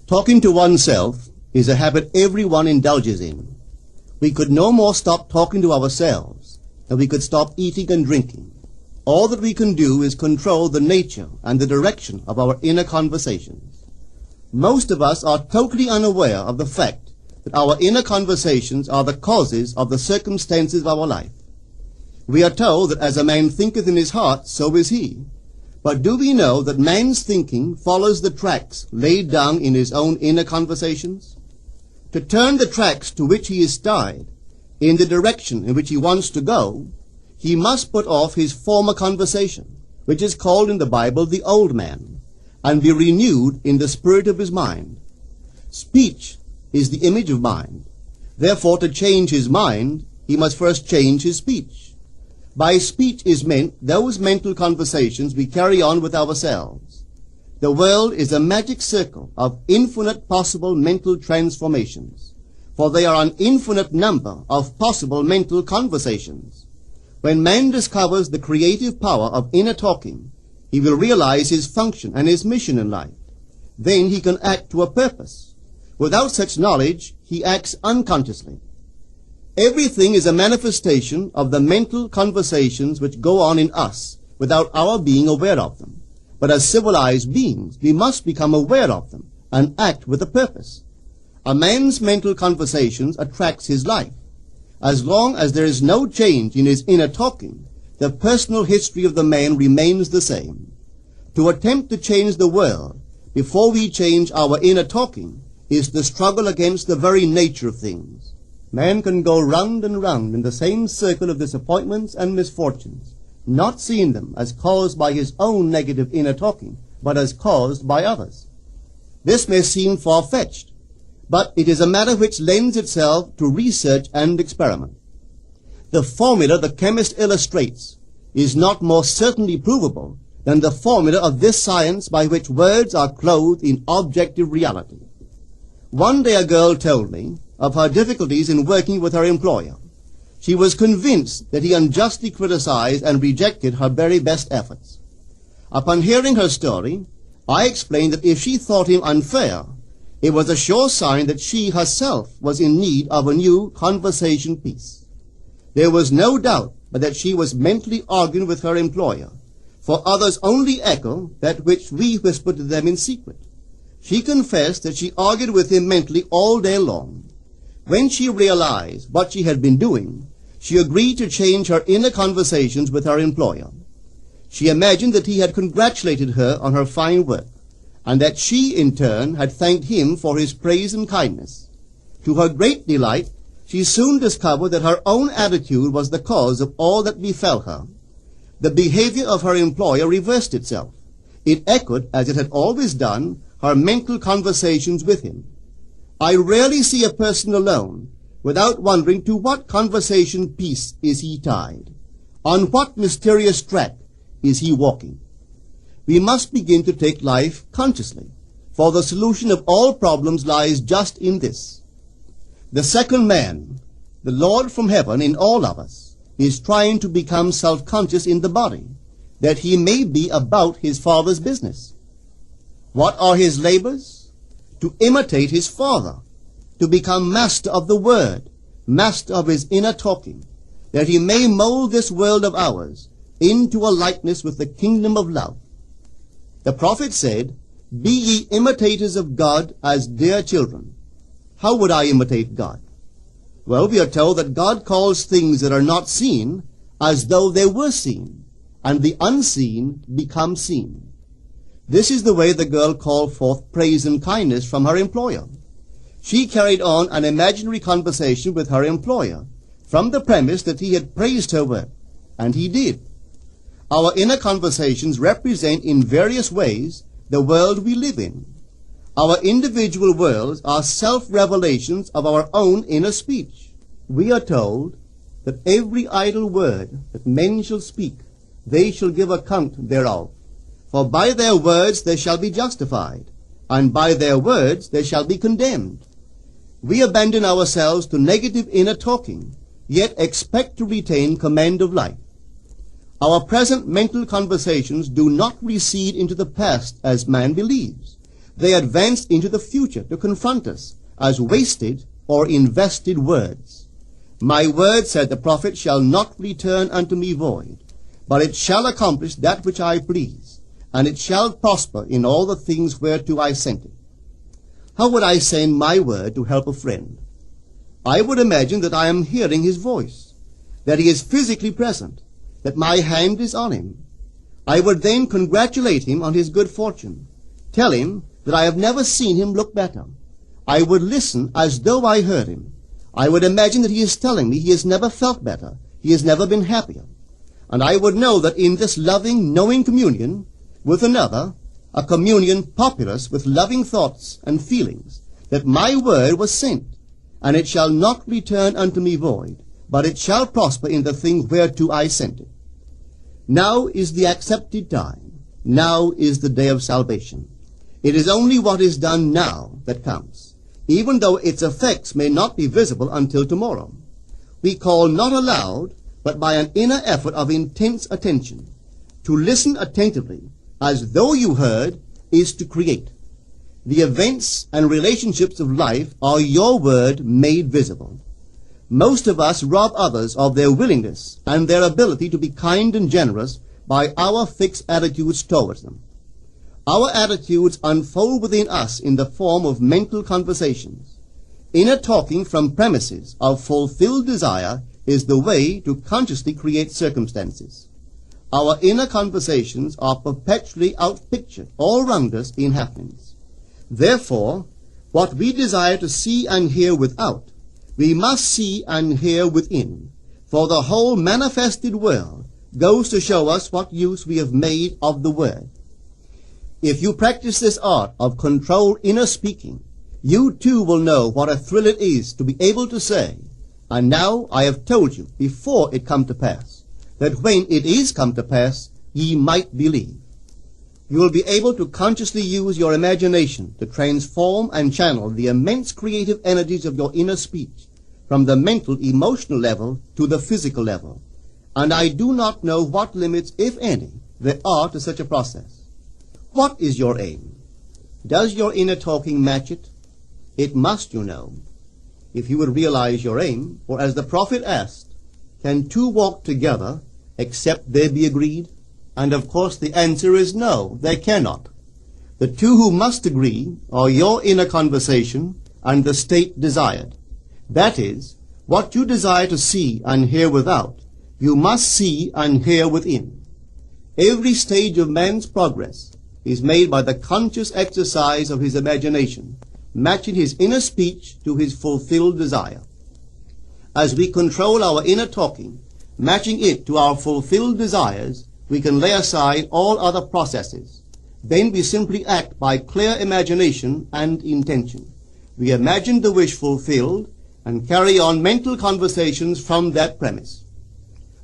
Talking to oneself is a habit everyone indulges in. We could no more stop talking to ourselves than we could stop eating and drinking. All that we can do is control the nature and the direction of our inner conversations. Most of us are totally unaware of the fact that our inner conversations are the causes of the circumstances of our life. We are told that as a man thinketh in his heart, so is he. But do we know that man's thinking follows the tracks laid down in his own inner conversations? To turn the tracks to which he is tied in the direction in which he wants to go, he must put off his former conversation, which is called in the Bible the old man, and be renewed in the spirit of his mind. Speech is the image of mind. Therefore, to change his mind, he must first change his speech. By speech is meant those mental conversations we carry on with ourselves. The world is a magic circle of infinite possible mental transformations, for there are an infinite number of possible mental conversations. When man discovers the creative power of inner talking, he will realize his function and his mission in life. Then he can act to a purpose. Without such knowledge, he acts unconsciously. Everything is a manifestation of the mental conversations which go on in us without our being aware of them. But as civilized beings, we must become aware of them and act with a purpose. A man's mental conversations attracts his life. As long as there is no change in his inner talking, the personal history of the man remains the same. To attempt to change the world before we change our inner talking is the struggle against the very nature of things. Man can go round and round in the same circle of disappointments and misfortunes, not seeing them as caused by his own negative inner talking, but as caused by others. This may seem far-fetched, but it is a matter which lends itself to research and experiment. The formula the chemist illustrates is not more certainly provable than the formula of this science by which words are clothed in objective reality. One day a girl told me of her difficulties in working with her employer. She was convinced that he unjustly criticized and rejected her very best efforts. Upon hearing her story, I explained that if she thought him unfair, it was a sure sign that she herself was in need of a new conversation piece. There was no doubt but that she was mentally arguing with her employer, for others only echo that which we whisper to them in secret. She confessed that she argued with him mentally all day long. When she realized what she had been doing, she agreed to change her inner conversations with her employer. She imagined that he had congratulated her on her fine work, and that she, in turn, had thanked him for his praise and kindness. To her great delight, she soon discovered that her own attitude was the cause of all that befell her. The behavior of her employer reversed itself. It echoed, as it had always done, her mental conversations with him. I rarely see a person alone without wondering to what conversation piece is he tied. On what mysterious track is he walking? We must begin to take life consciously, for the solution of all problems lies just in this. The second man, the Lord from heaven in all of us, is trying to become self-conscious in the body, that he may be about his Father's business. What are his labors? To imitate his Father, to become master of the Word, master of his inner talking, that he may mold this world of ours into a likeness with the kingdom of love. The prophet said, "Be ye imitators of God as dear children." How would I imitate God? Well, we are told that God calls things that are not seen as though they were seen, and the unseen become seen. This is the way the girl called forth praise and kindness from her employer. She carried on an imaginary conversation with her employer from the premise that he had praised her work, and he did. Our inner conversations represent in various ways the world we live in. Our individual worlds are self-revelations of our own inner speech. We are told that every idle word that men shall speak, they shall give account thereof. For by their words they shall be justified, and by their words they shall be condemned. We abandon ourselves to negative inner talking, yet expect to retain command of life. Our present mental conversations do not recede into the past as man believes, They advance into the future to confront us as wasted or invested words. My word, said the prophet, shall not return unto me void, but it shall accomplish that which I please, and it shall prosper in all the things whereto I sent it. How would I send my word to help a friend? I would imagine that I am hearing his voice, that he is physically present, that my hand is on him. I would then congratulate him on his good fortune, tell him that I have never seen him look better. I would listen as though I heard him. I would imagine that he is telling me he has never felt better, he has never been happier. And I would know that in this loving, knowing communion with another, a communion populous with loving thoughts and feelings, that my word was sent, and it shall not return unto me void, but it shall prosper in the thing whereto I sent it. Now is the accepted time. Now is the day of salvation. It is only what is done now that counts, even though its effects may not be visible until tomorrow. We call not aloud, but by an inner effort of intense attention. To listen attentively, as though you heard, is to create. The events and relationships of life are your word made visible. Most of us rob others of their willingness and their ability to be kind and generous by our fixed attitudes towards them. Our attitudes unfold within us in the form of mental conversations. Inner talking from premises of fulfilled desire is the way to consciously create circumstances. Our inner conversations are perpetually outpictured all round us in happenings. Therefore, what we desire to see and hear without, we must see and hear within, for the whole manifested world goes to show us what use we have made of the word. If you practice this art of controlled inner speaking, you too will know what a thrill it is to be able to say, and now I have told you before it come to pass, that when it is come to pass, ye might believe. You will be able to consciously use your imagination to transform and channel the immense creative energies of your inner speech from the mental, emotional level to the physical level. And I do not know what limits, if any, there are to such a process. What is your aim? Does your inner talking match it? It must, you know. If you would realize your aim, for as the prophet asked, can two walk together except they be agreed? And of course the answer is no, they cannot. The two who must agree are your inner conversation and the state desired. That is, what you desire to see and hear without, you must see and hear within. Every stage of man's progress is made by the conscious exercise of his imagination, matching his inner speech to his fulfilled desire. As we control our inner talking, matching it to our fulfilled desires, we can lay aside all other processes. Then we simply act by clear imagination and intention. We imagine the wish fulfilled and carry on mental conversations from that premise.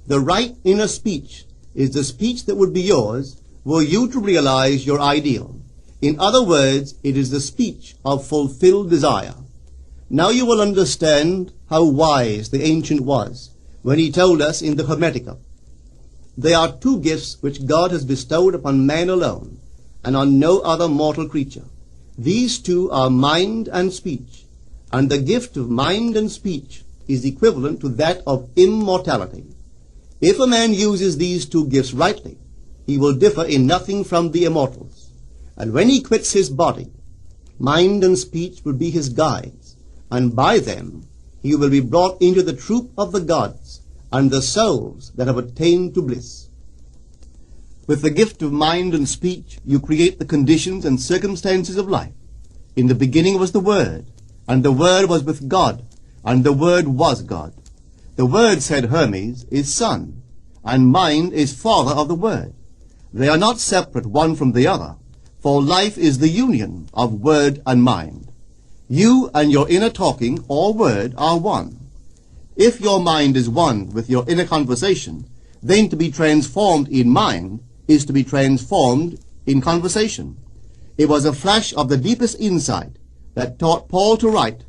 The right inner speech is the speech that would be yours were you to realize your ideal. In other words, it is the speech of fulfilled desire. Now you will understand how wise the ancient was when he told us in the Hermetica, there are two gifts which God has bestowed upon man alone, and on no other mortal creature. These two are mind and speech, and the gift of mind and speech is equivalent to that of immortality. If a man uses these two gifts rightly, he will differ in nothing from the immortals. And when he quits his body, mind and speech will be his guides, and by them he will be brought into the troop of the gods and the souls that have attained to bliss. With the gift of mind and speech, you create the conditions and circumstances of life. In the beginning was the Word, and the Word was with God, and the Word was God. The Word, said Hermes, is Son, and mind is Father of the Word. They are not separate one from the other, for life is the union of word and mind. You and your inner talking or word are one. If your mind is one with your inner conversation, then to be transformed in mind is to be transformed in conversation. It was a flash of the deepest insight that taught Paul to write,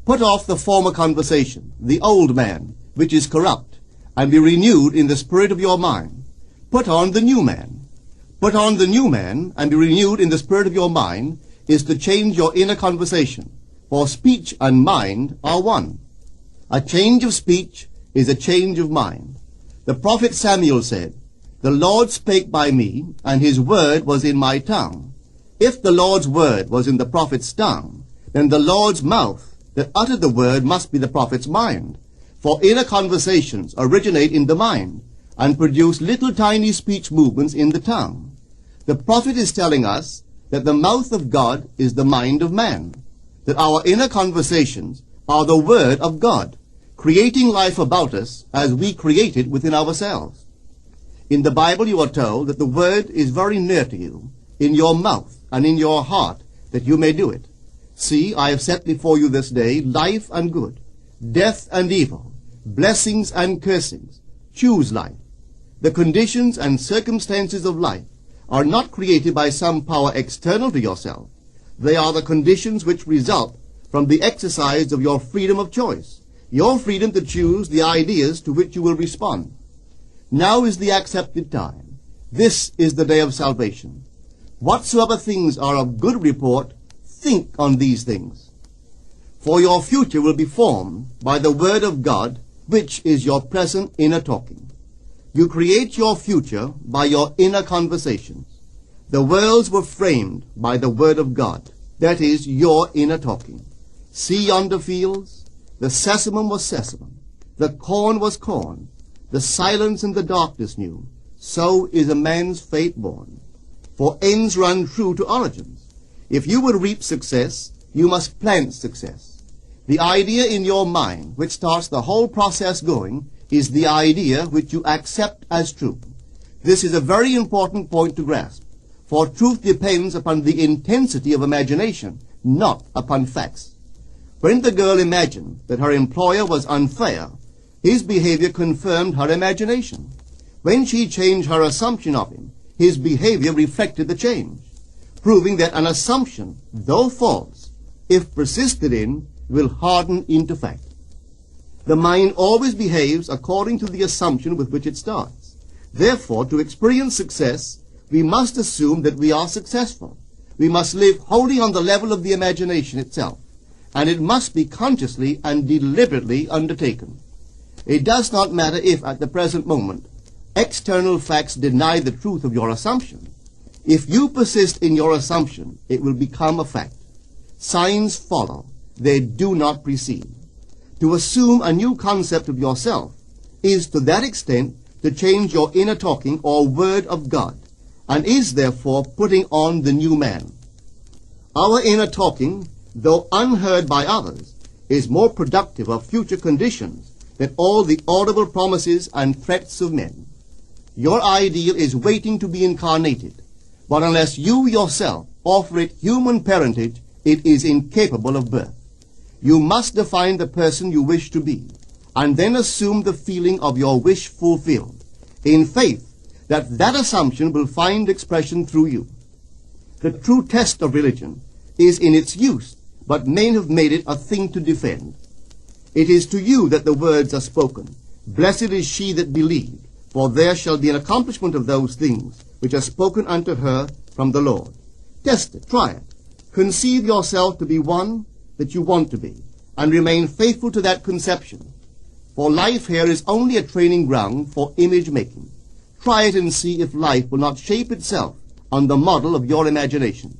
put off the former conversation, the old man, which is corrupt, and be renewed in the spirit of your mind. Put on the new man. Put on the new man and be renewed in the spirit of your mind, is to change your inner conversation, for speech and mind are one. A change of speech is a change of mind. The prophet Samuel said, "The Lord spake by me, and his word was in my tongue." If the Lord's word was in the prophet's tongue, then the Lord's mouth that uttered the word must be the prophet's mind. For inner conversations originate in the mind and produce little tiny speech movements in the tongue. The prophet is telling us that the mouth of God is the mind of man, that our inner conversations are the word of God, creating life about us as we create it within ourselves. In the Bible you are told that the word is very near to you, in your mouth and in your heart, that you may do it. See, I have set before you this day life and good, death and evil, blessings and cursings. Choose life. The conditions and circumstances of life are not created by some power external to yourself. They are the conditions which result from the exercise of your freedom of choice, your freedom to choose the ideas to which you will respond. Now is the accepted time. This is the day of salvation. Whatsoever things are of good report, think on these things. For your future will be formed by the word of God, which is your present inner talking. You create your future by your inner conversations. The worlds were framed by the word of God, that is, your inner talking. See yonder fields? The sesamum was sesamum, the corn was corn, the silence and the darkness knew. So is a man's fate born. For ends run true to origins. If you would reap success, you must plant success. The idea in your mind which starts the whole process going is the idea which you accept as true. This is a very important point to grasp, for truth depends upon the intensity of imagination, not upon facts. When the girl imagined that her employer was unfair, his behavior confirmed her imagination. When she changed her assumption of him, his behavior reflected the change, proving that an assumption, though false, if persisted in, will harden into fact. The mind always behaves according to the assumption with which it starts. Therefore, to experience success, we must assume that we are successful. We must live wholly on the level of the imagination itself, and it must be consciously and deliberately undertaken. It does not matter if, at the present moment, external facts deny the truth of your assumption. If you persist in your assumption, it will become a fact. Signs follow. They do not precede. To assume a new concept of yourself is to that extent to change your inner talking or word of God, and is therefore putting on the new man. Our inner talking, though unheard by others, is more productive of future conditions than all the audible promises and threats of men. Your ideal is waiting to be incarnated, but unless you yourself offer it human parentage, it is incapable of birth. You must define the person you wish to be, and then assume the feeling of your wish fulfilled, in faith that that assumption will find expression through you. The true test of religion is in its use, but men have made it a thing to defend. It is to you that the words are spoken. Blessed is she that believed, for there shall be an accomplishment of those things which are spoken unto her from the Lord. Test it, try it. Conceive yourself to be one that you want to be, and remain faithful to that conception. For life here is only a training ground for image making. Try it and see if life will not shape itself on the model of your imagination.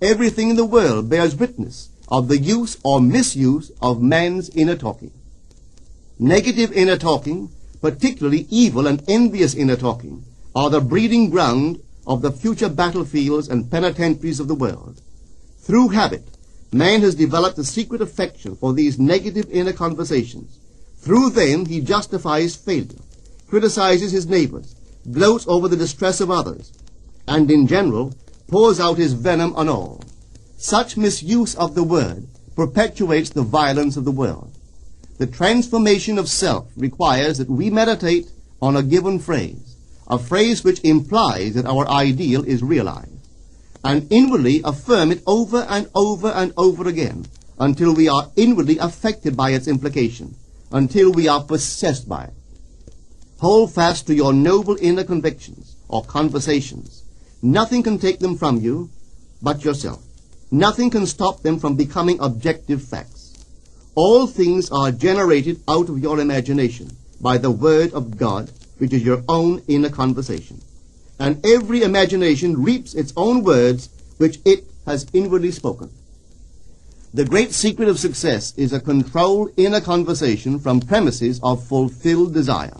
Everything in the world bears witness of the use or misuse of man's inner talking. Negative inner talking, particularly evil and envious inner talking, are the breeding ground of the future battlefields and penitentiaries of the world. Through habit, man has developed a secret affection for these negative inner conversations. Through them he justifies failure, criticizes his neighbors, gloats over the distress of others, and in general pours out his venom on all. Such misuse of the word perpetuates the violence of the world. The transformation of self requires that we meditate on a given phrase, a phrase which implies that our ideal is realized, and inwardly affirm it over and over and over again until we are inwardly affected by its implication, until we are possessed by it. Hold fast to your noble inner convictions or conversations. Nothing can take them from you but yourself. Nothing can stop them from becoming objective facts. All things are generated out of your imagination by the Word of God, which is your own inner conversation. And every imagination reaps its own words, which it has inwardly spoken. The great secret of success is a controlled inner conversation from premises of fulfilled desire.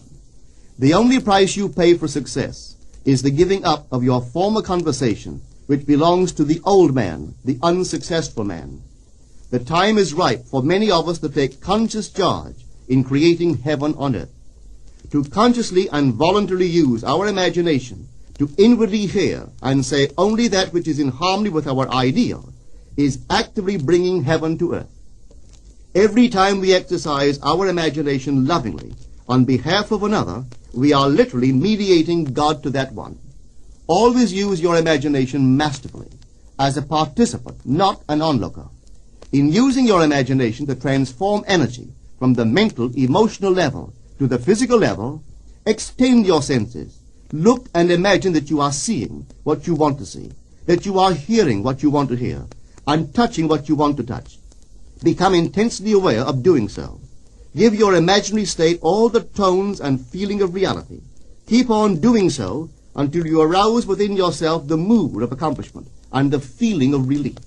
The only price you pay for success is the giving up of your former conversation, which belongs to the old man, the unsuccessful man. The time is ripe for many of us to take conscious charge in creating heaven on earth. To consciously and voluntarily use our imagination to inwardly hear and say only that which is in harmony with our ideal is actively bringing heaven to earth. Every time we exercise our imagination lovingly on behalf of another, we are literally mediating God to that one. Always use your imagination masterfully, as a participant, not an onlooker. In using your imagination to transform energy from the mental, emotional level to the physical level, extend your senses. Look and imagine that you are seeing what you want to see, that you are hearing what you want to hear, and touching what you want to touch. Become intensely aware of doing so. Give your imaginary state all the tones and feeling of reality. Keep on doing so until you arouse within yourself the mood of accomplishment and the feeling of relief.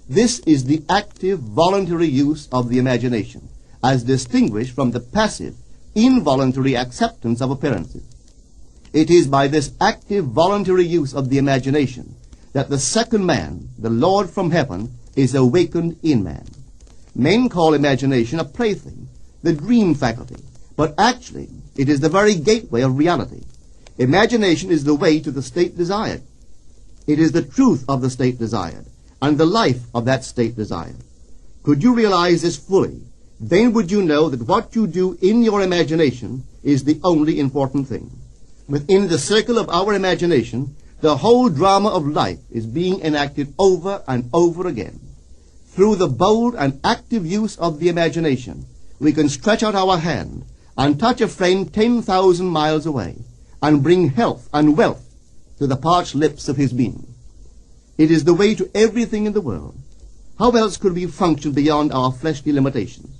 This is the active, voluntary use of the imagination, as distinguished from the passive, involuntary acceptance of appearances. It is by this active, voluntary use of the imagination that the second man, the Lord from heaven, is awakened in man. Men call imagination a plaything, the dream faculty, but actually it is the very gateway of reality. Imagination is the way to the state desired. It is the truth of the state desired, and the life of that state desired. Could you realize this fully, then would you know that what you do in your imagination is the only important thing. Within the circle of our imagination, the whole drama of life is being enacted over and over again. Through the bold and active use of the imagination, we can stretch out our hand and touch a friend 10,000 miles away and bring health and wealth to the parched lips of his being. It is the way to everything in the world. How else could we function beyond our fleshly limitations?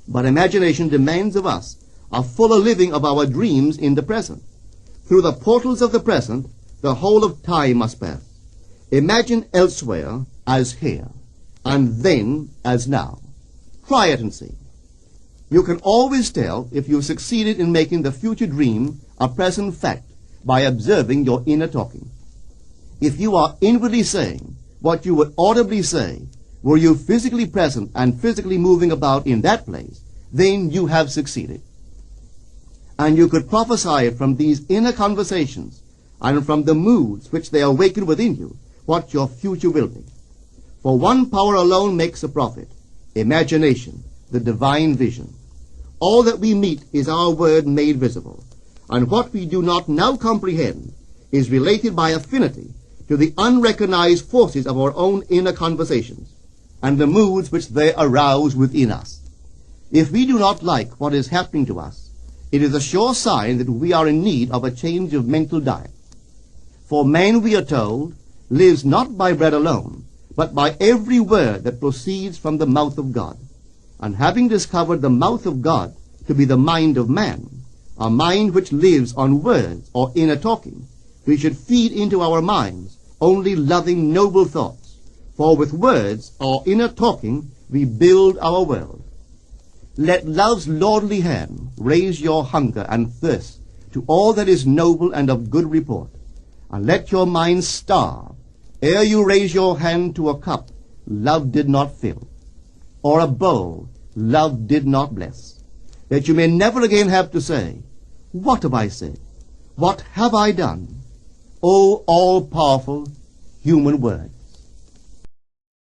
But imagination demands of us a fuller living of our dreams in the present. Through the portals of the present, the whole of time must pass. Imagine elsewhere as here, and then as now. Try it and see. You can always tell if you've succeeded in making the future dream a present fact by observing your inner talking. If you are inwardly saying what you would audibly say, were you physically present and physically moving about in that place, then you have succeeded. And you could prophesy from these inner conversations and from the moods which they awaken within you what your future will be. For one power alone makes a prophet, imagination, the divine vision. All that we meet is our word made visible, and what we do not now comprehend is related by affinity to the unrecognized forces of our own inner conversations and the moods which they arouse within us. If we do not like what is happening to us, it is a sure sign that we are in need of a change of mental diet. For man, we are told, lives not by bread alone, but by every word that proceeds from the mouth of God. And having discovered the mouth of God to be the mind of man, a mind which lives on words or inner talking, we should feed into our minds only loving, noble thoughts. For with words or inner talking we build our world. Let love's lordly hand raise your hunger and thirst to all that is noble and of good report, and let your mind starve ere you raise your hand to a cup love did not fill, or a bowl love did not bless, that you may never again have to say, "What have I said? What have I done?" O all-powerful human word.